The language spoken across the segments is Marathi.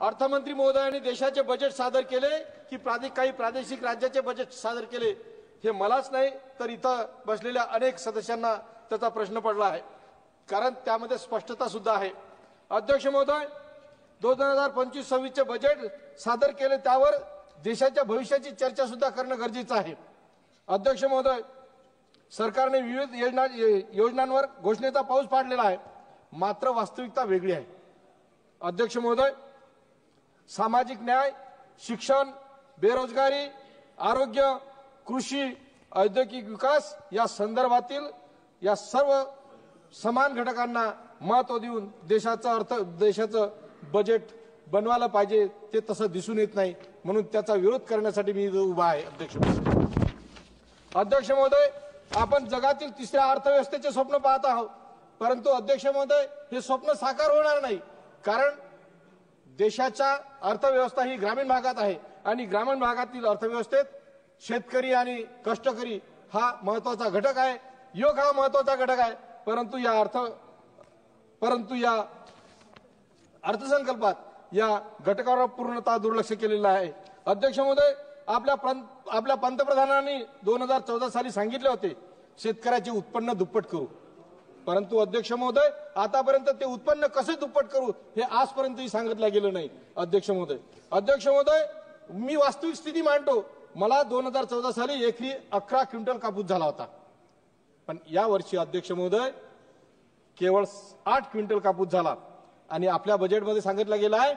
अर्थमंत्री महोदयांनी देशाचे बजेट सादर केले की काही प्रादेशिक राज्याचे बजेट सादर केले, हे मलाच नाही तर इथं बसलेल्या अनेक सदस्यांना त्याचा प्रश्न पडला आहे, कारण त्यामध्ये स्पष्टता सुद्धा आहे। अध्यक्ष महोदय, 2025-26 चे बजेट सादर केले, त्यावर देशाच्या भविष्याची चर्चा सुद्धा करणं गरजेचं आहे। अध्यक्ष महोदय, सरकारने विविध योजनांवर घोषणेचा पाऊस पाडलेला आहे, मात्र वास्तविकता वेगळी आहे। अध्यक्ष महोदय, सामाजिक न्याय, शिक्षण, बेरोजगारी, आरोग्य, कृषी, औद्योगिक विकास या संदर्भातील या सर्व समान घटकांना महत्त्व देऊन देशाचं बजेट बनवायला पाहिजे, ते तसं दिसून येत नाही, म्हणून त्याचा विरोध करण्यासाठी मी उभा आहे। अध्यक्ष महोदय, आपण जगातील तिसऱ्या अर्थव्यवस्थेचे स्वप्न पाहत आहोत, परंतु अध्यक्ष महोदय, हे स्वप्न साकार होणार नाही, कारण देशाच्या अर्थव्यवस्था ही ग्रामीण भागात आहे आणि ग्रामीण भागातील अर्थव्यवस्थेत शेतकरी आणि कष्टकरी हा महत्त्वाचा घटक आहे, योग हा महत्त्वाचा घटक आहे, परंतु या अर्थसंकल्पात या घटकावर पूर्णतः दुर्लक्ष केलेलं आहे। अध्यक्ष महोदय, आपल्या पंतप्रधानांनी 2014 साली सांगितले होते शेतकऱ्याचे उत्पन्न दुप्पट करू, परंतु अध्यक्ष महोदय, आतापर्यंत ते उत्पन्न कसे दुप्पट करू हे आजपर्यंतही सांगितलं गेलं नाही। अध्यक्ष महोदय, मी वास्तविक स्थिती मांडतो, मला 2014 साली एकरी 11 क्विंटल कापूस झाला होता, पण या वर्षी अध्यक्ष महोदय केवळ 8 क्विंटल कापूस झाला आणि आपल्या बजेटमध्ये सांगितलं गेलं आहे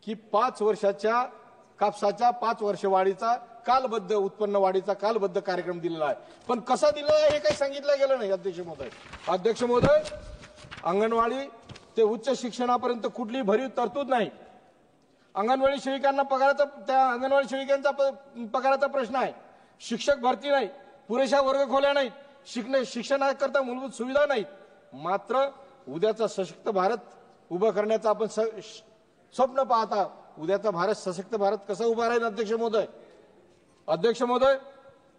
की 5 वर्षाच्या कापसाच्या 5 वर्ष वाढीचा कालबद्ध उत्पन्न वाढीचा कालबद्ध कार्यक्रम दिलेला आहे, पण कसा दिला आहे हे काही सांगितलं गेलं नाही। अध्यक्ष महोदय, अंगणवाडी ते उच्च शिक्षणापर्यंत कुठली भरीव तरतूद नाही। अंगणवाडी सेविकांना अंगणवाडी सेविकांचा पगाराचा प्रश्न आहे, शिक्षक भरती नाही, पुरेशा वर्गखोल्या नाहीत, शिक्षणाकरता मूलभूत सुविधा नाहीत, मात्र उद्याचा सशक्त भारत उभं करण्याचं आपण स्वप्न पाहता, उद्याचा भारत सशक्त भारत कसा उभा राहील? अध्यक्ष महोदय,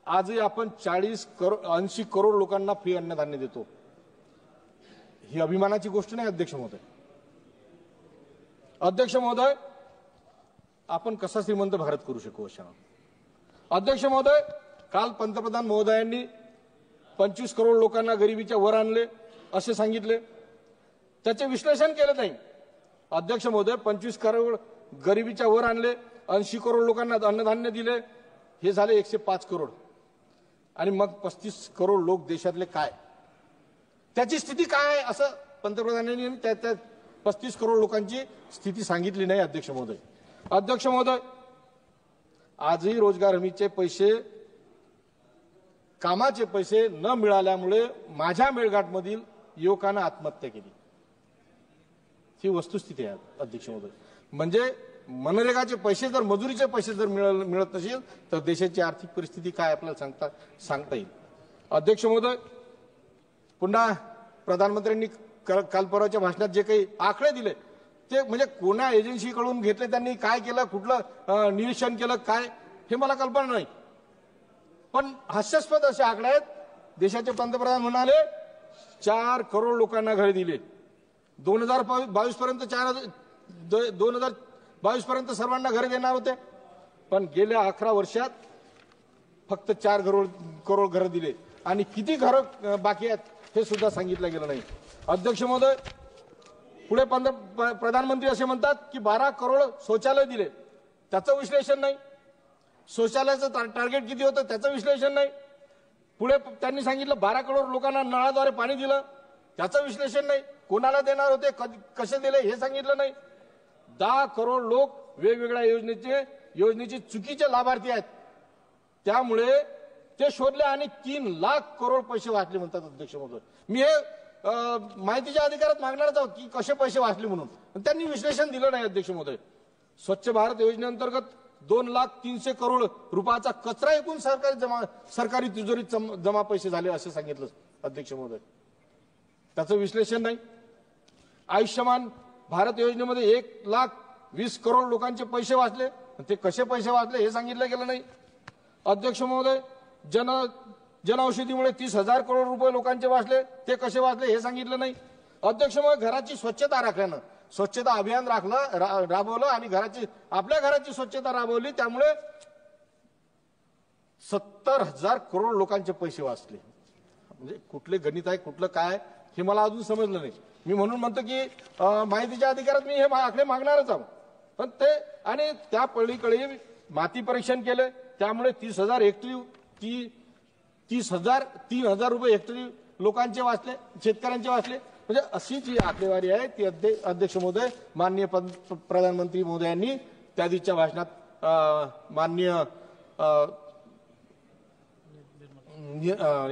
आजही आपण 80 करोड लोकांना फ्री अन्नधान्य देतो, ही अभिमानाची गोष्ट नाही। अध्यक्ष महोदय, आपण कसा श्रीमंत भारत करू शकू अशा? अध्यक्ष महोदय, काल पंतप्रधान महोदयांनी 25 करोड लोकांना गरिबीच्या वर आणले असे सांगितले, त्याचे विश्लेषण केलं नाही। अध्यक्ष महोदय, 25 करोड गरिबीच्या वर आणले, 80 करोड लोकांना अन्नधान्य दिले, हे झाले 105 करोड, आणि मग 35 करोड लोक देशातले काय, त्याची स्थिती काय आहे असं पंतप्रधानांनी त्या 35 करोड लोकांची स्थिती सांगितली नाही। अध्यक्ष महोदय, आजही रोजगार हमीचे पैसे, कामाचे पैसे न मिळाल्यामुळे माझ्या मेळघाटमधील युवकांना आत्महत्या केली, ही वस्तुस्थिती आहे। अध्यक्ष महोदय, म्हणजे मनरेगाचे पैसे जर, मजुरीचे पैसे जर मिळत नसेल तर देशाची आर्थिक परिस्थिती काय आपल्याला सांगता येईल? अध्यक्ष महोदय, पुन्हा प्रधानमंत्र्यांनी काल परवाच्या भाषणात जे काही आकडे दिले ते म्हणजे कोणा एजन्सीकडून घेतले, त्यांनी काय केलं, कुठलं निरीक्षण केलं, काय हे मला कल्पना नाही, पण हास्यास्पद असे आकडे आहेत। देशाचे पंतप्रधान म्हणाले 4 करोड लोकांना घरे दिले, 2022 पर्यंत सर्वांना घरे देणार होते, पण गेल्या 11 वर्षात फक्त 4 करोड घरे दिले, आणि किती घरं बाकी आहेत हे सुद्धा सांगितलं गेलं नाही। अध्यक्ष महोदय, पुढे प्रधानमंत्री असे म्हणतात की 12 करोड शौचालय दिले, त्याचं विश्लेषण नाही। शौचालयाचं टार्गेट किती होतं त्याचं विश्लेषण नाही। पुढे त्यांनी सांगितलं 12 करोड लोकांना नळाद्वारे पाणी दिलं, त्याचं विश्लेषण नाही। कोणाला देणार होते, कसे दिले हे सांगितलं नाही। 10 करोड लोक वेगवेगळ्या योजनेचे चुकीचे लाभार्थी आहेत, त्यामुळे ते शोधले आणि 3 लाख करोड पैसे वाचले म्हणतात। अध्यक्ष महोदय, मी हे माहितीच्या अधिकारात मागणारच आहोत की कसे पैसे वाचले म्हणून, त्यांनी विश्लेषण दिलं नाही। अध्यक्ष महोदय, स्वच्छ भारत योजनेअंतर्गत 2,03,00,000 करोड रुपयाचा कचरा एकूण सरकारी तिजोरीत जमा पैसे झाले असे सांगितलं। अध्यक्ष महोदय, त्याचं विश्लेषण नाही। आयुष्यमान भारत योजनेमध्ये 1,20,00,000 करोड लोकांचे पैसे वाचले, ते कसे पैसे वाचले हे सांगितलं गेलं नाही। अध्यक्ष महोदय, जनऔषधीमुळे 30,000 करोड रुपये लोकांचे वाचले, ते कसे वाचले हे सांगितलं नाही। अध्यक्ष महोदय, घराची स्वच्छता राखल्यानं स्वच्छता अभियान राबवलं आणि आपल्या घराची स्वच्छता राबवली, त्यामुळे 70,000 करोड लोकांचे पैसे वाचले. म्हणजे कुठले गणित आहे, कुठलं काय हे मला अजून समजलं नाही. मी म्हणून म्हणतो की माहितीच्या अधिकारात मी हे आकडे मागणारच आहोत. पण ते आणि त्या पलीकडे माती परीक्षण केलं, त्यामुळे 30,000 हेक्टरी 3,000 रुपये हेक्टरी लोकांचे वाचले, शेतकऱ्यांचे वाचले. म्हणजे अशी जी आकडेवारी आहे ती अध्यक्ष महोदय माननीय प्रधानमंत्री महोदयांनी त्या दिवशीच्या भाषणात माननीय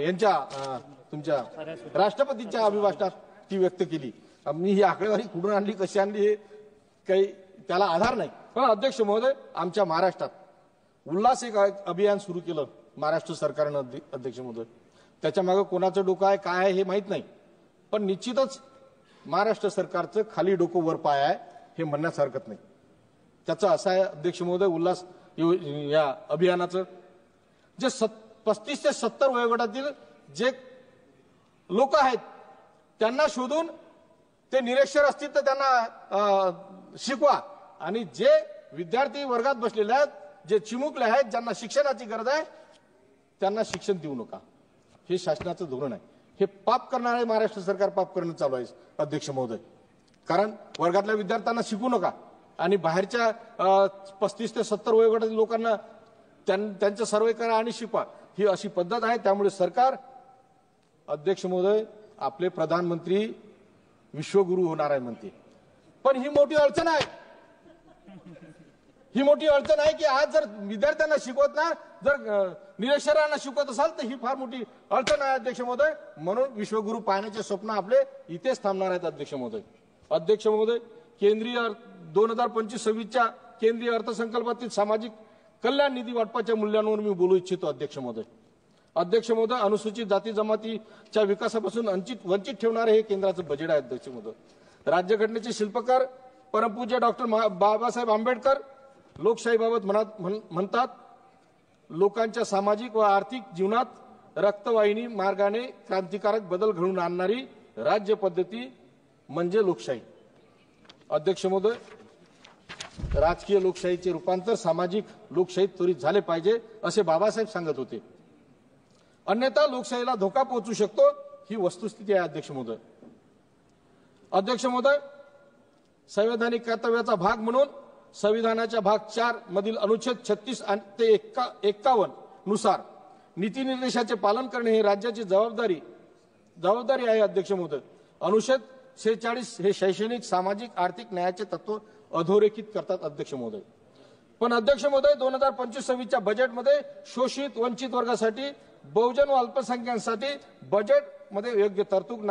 यांच्या तुमच्या राष्ट्रपतींच्या अभिभाषणात ती व्यक्त केली. मी ही आकडेवारी कुठून आणली, कशी आणली हे काही त्याला आधार नाही. पण अध्यक्ष महोदय आमच्या महाराष्ट्रात उल्हास एक अभियान सुरू केलं महाराष्ट्र सरकारनं. अध्यक्ष महोदय त्याच्या मागे कोणाचं डोकं आहे काय आहे हे माहित नाही, पण निश्चितच महाराष्ट्र सरकारचं खाली डोकं वर पाय आहे हे म्हणण्यास हरकत नाही. त्याचं असं आहे अध्यक्ष महोदय, उल्हास या अभियानाचं जे 35 ते 70 वयोगटातील जे लोक आहेत त्यांना शोधून ते निरक्षर असतील तर त्यांना शिकवा, आणि जे विद्यार्थी वर्गात बसलेले आहेत, जे चिमुकले आहेत, ज्यांना शिक्षणाची गरज आहे त्यांना शिक्षण देऊ नका. हे शासनाचं धोरण आहे. हे पाप करणारे महाराष्ट्र सरकार पाप करणं चालू आहे अध्यक्ष महोदय. कारण वर्गातल्या विद्यार्थ्यांना शिकू नका आणि बाहेरच्या 35 ते 70 वयोगटातील लोकांना त्यांचं सर्वे करा आणि शिकवा, ही अशी पद्धत आहे. त्यामुळे सरकार अध्यक्ष महोदय आपले प्रधानमंत्री विश्वगुरु होणार आहे म्हणते, पण ही मोठी अडचण आहे. ही मोठी अडचण आहे की आज जर विद्यार्थ्यांना शिकवत ना, जर निरक्षरांना शिकवत असाल तर ही फार मोठी अडचण आहे अध्यक्ष महोदय. म्हणून विश्वगुरु पाहण्याचे स्वप्न आपले इथेच थांबणार आहेत अध्यक्ष महोदय. अध्यक्ष महोदय केंद्रीय 2025-26च्या केंद्रीय अर्थसंकल्पातील सामाजिक कल्याण निधी वाटपाच्या मूल्यांवर मी बोलू इच्छितो अध्यक्ष महोदय. अध्यक्ष महोदय अनुसूचित जाती जमातीच्या विकासापासून वंचित ठेवणारे हे केंद्राचं बजेट आहे अध्यक्ष महोदय. राज्यघटनेचे शिल्पकार परमपूज्य डॉक्टर बाबासाहेब आंबेडकर लोकशाहीबाबत म्हणतात, लोकांच्या सामाजिक व आर्थिक जीवनात रक्तवाहिनी मार्गाने क्रांतिकारक बदल घडवून आणणारी राज्य पद्धती म्हणजे लोकशाही. अध्यक्ष महोदय राजकीय लोकशाहीचे रूपांतर सामाजिक लोकशाहीत त्वरित झाले पाहिजे असे बाबासाहेब सांगत होते, अन्यथा लोकशाहीला धोका पोहोचू शकतो, ही वस्तुस्थिती आहे अध्यक्ष महोदय. अध्यक्ष महोदय संवैधानिक कर्तव्याचा भाग म्हणून संविधानाच्या भाग 4 मधील अनुच्छेद 36 ते 51 नुसार नीतिनिर्देशाचे पालन करणे ही राज्याची जबाबदारी आहे अध्यक्ष महोदय. अनुच्छेद 46 हे शैक्षणिक सामाजिक आर्थिक न्यायाचे तत्व अधोरेखित करतात अध्यक्ष महोदय. पण अध्यक्ष महोदय 2025-26च्या बजेटमध्ये शोषित वंचित वर्गासाठी, बहुजन व अल्पसंख्याकांसाठी बजेटमध्ये योग्य तरतूद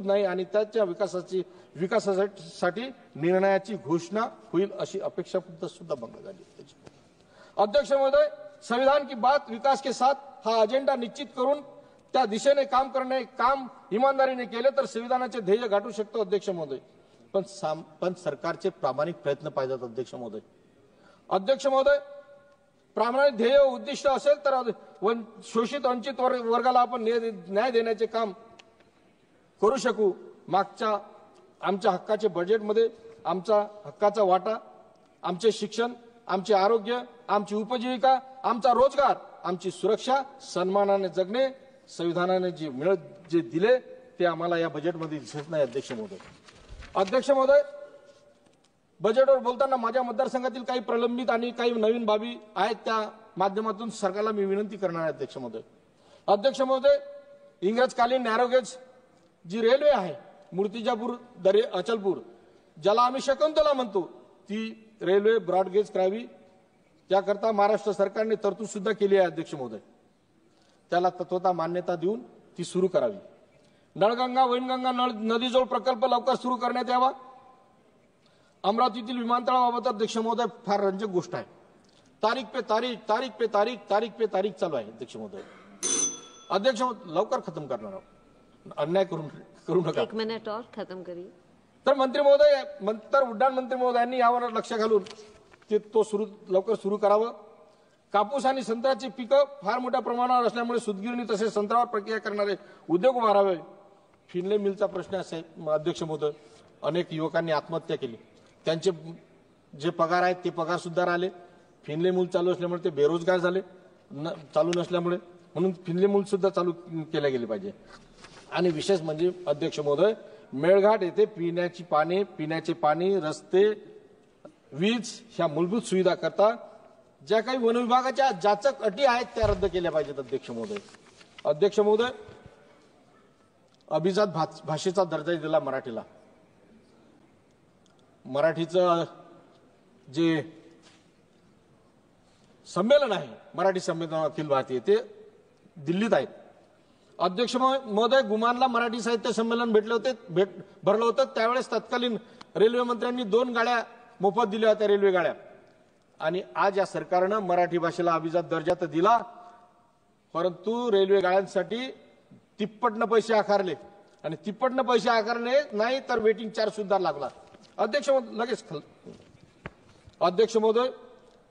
नाही आणि त्याच्या विकासासाठी निर्णयाची घोषणा होईल अशी अपेक्षा सुद्धा भंग झाली. अध्यक्ष महोदय संविधान की बात विकास के साथ हा अजेंडा निश्चित करून त्या दिशेने काम इमानदारीने केले तर संविधानाचे ध्येय गाठू शकतो अध्यक्ष महोदय. पण सरकारचे प्रामाणिक प्रयत्न पाहिजेत अध्यक्ष महोदय. अध्यक्ष महोदय प्रामाणिक ध्येय उद्दिष्ट असेल तर शोषित वंचित वर्गाला आपण न्याय देण्याचे काम करू शकू. मागच्या आमच्या हक्काचे बजेटमध्ये आमचा हक्काचा वाटा, आमचे शिक्षण, आमचे आरोग्य, आमची उपजीविका, आमचा रोजगार, आमची सुरक्षा, सन्मानाने जगणे संविधानाने जे दिले ते आम्हाला या बजेटमध्ये दिसत नाही अध्यक्ष महोदय. अध्यक्ष महोदय बजेटवर बोलताना माझ्या मतदारसंघातील काही प्रलंबित आणि काही नवीन बाबी आहेत, त्या माध्यमातून सरकारला मी विनंती करणार आहे अध्यक्ष महोदय. अध्यक्ष महोदय इंग्रजकालीन नॅरोगेज जी रेल्वे आहे मूर्तिजापूर अचलपूर, ज्याला आम्ही शकुंतला म्हणतो, ती रेल्वे ब्रॉडगेज करावी त्याकरता महाराष्ट्र सरकारने तरतूद सुद्धा केली आहे अध्यक्ष महोदय. त्याला तत्वता मान्यता देऊन ती सुरू करावी. नळगंगा वैनगंगा नदीजोड प्रकल्प लवकर सुरू करण्यात यावा. अमरावतीतील विमानतळाबाबत अध्यक्ष महोदय फार रंजक गोष्ट आहे. तारीख पे तारीख चालू आहे अध्यक्ष महोदय. अध्यक्ष लवकर खत्म करणार आहोत, अन्याय करू नका. 1 मिनिट और खत्म करिए. तर मंत्री महोदय उड्डाण मंत्री महोदयांनी यावर लक्ष घालून तो लवकर सुरू करावं. कापूस आणि संत्र्याची पिकं फार मोठ्या प्रमाणावर असल्यामुळे सूतगिरणी तसेच संत्र्यावर प्रक्रिया करणारे उद्योग उभारावे. फिनले मिलचा प्रश्न असा आहे अध्यक्ष महोदय, अनेक युवकांनी आत्महत्या केली, त्यांचे जे पगार आहेत ते पगार सुद्धा राहिले. फिनले मूल चालू असल्यामुळे ते बेरोजगार झाले, चालू नसल्यामुळे, म्हणून फिनले मूल सुद्धा चालू केले गेले पाहिजे. आणि विशेष म्हणजे अध्यक्ष महोदय, मेळघाट येथे पिण्याचे पाणी, रस्ते, वीज ह्या मूलभूत सुविधा करता ज्या काही वन विभागाच्या जाचक अटी आहेत त्या रद्द केल्या पाहिजेत. अध्यक्ष महोदय, अभिजात भाषेचा दर्जा दिला मराठीला. मराठीचं जे संमेलन आहे, मराठी संमेलन अखिल भारतीय, ते दिल्लीत आहेत. अध्यक्ष महोदय, गुमानला मराठी साहित्य संमेलन भरलं होतं. त्यावेळेस तत्कालीन रेल्वे मंत्र्यांनी 2 गाड्या मोफत दिल्या होत्या, रेल्वे गाड्या. आणि आज या सरकारनं मराठी भाषेला अभिजात दर्जा तर दिला, परंतु रेल्वे गाड्यांसाठी तिप्पटनं पैसे आकारले, आणि तिप्पटनं पैसे आकारले नाही तर वेटिंग चार्ज सुद्धा लागला. अध्यक्ष महोदय,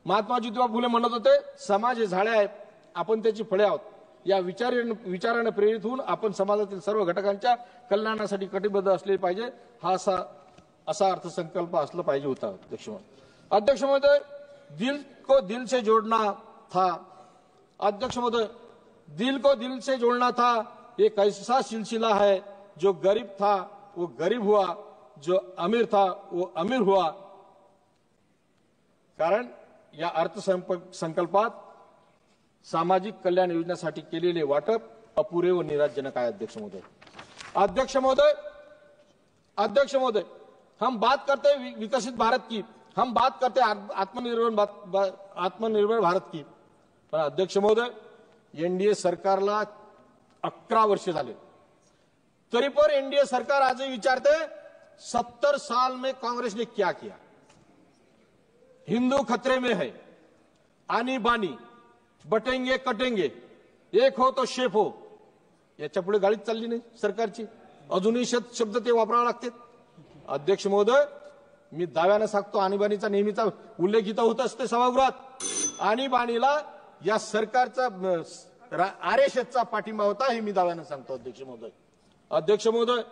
महात्मा ज्योतिबा फुले म्हणत होते, समाज हे झाडे आहे, आपण त्याची फळे आहोत. या विचाराने प्रेरित होऊन आपण समाजातील सर्व घटकांच्या कल्याणासाठी कटिबद्ध असले पाहिजे, हा असा अर्थसंकल्प असला पाहिजे होता. अध्यक्ष महोदय, दिल को दिल से जोड़ना था. अध्यक्ष महोदय, दिल को दिल से जोड़ना था, एक ऐसा सिलसिला है, जो गरीब था वो गरीब हुआ, जो अमीर था वो अमीर हुआ. कारण या अर्थसंकल्पात सामाजिक कल्याण योजनेसाठी केलेले वाटप अपुरे व निराशजनक आहे. अध्यक्ष महोदय, हम बात करते हैं विकसित भारत की, हम बात करते हैं आत्मनिर्भर भारत की. पण अध्यक्ष महोदय, एनडीए सरकारला 11 वर्ष झाले, तरी पण एनडीए सरकार आजही विचारते 70 साल में कांग्रेस ने क्या किया. हिंदू खतरे में है, आनी बानी, बटेंगे कटेंगे, एक हो तो शेप हो, याच्या पुढे गाडीच चालली नाही सरकारची. अजूनही शब्द ते वापरावे लागतात. अध्यक्ष महोदय, मी दाव्याने सांगतो, आणीबाणीचा नेहमीचा उल्लेख इथं होत असते सभागृहात. आणीबाणीला या सरकारचा आरएसएसचा पाठिंबा होता, हे मी दाव्याने सांगतो. अध्यक्ष महोदय,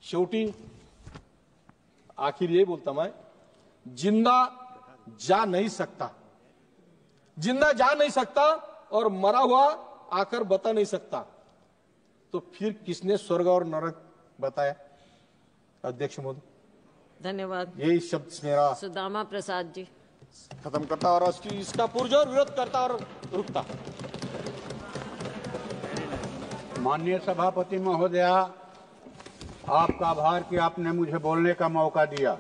शेवटी आखिर ये बोलता मैं, जिंदा जा नहीं सकता और मरा हुआ आकर बता नहीं सकता, तो फिर किसने स्वर्ग और नरक बताया. अध्यक्ष महोदय, धन्यवाद. यही शब्द मेरा सुदामा प्रसाद जी खत्म करता और इसका पुरजोर विरोध करता और रुकता. माननीय सभापति महोदया, आपका आभार कि आपने मुझे बोलने का मौका दिया.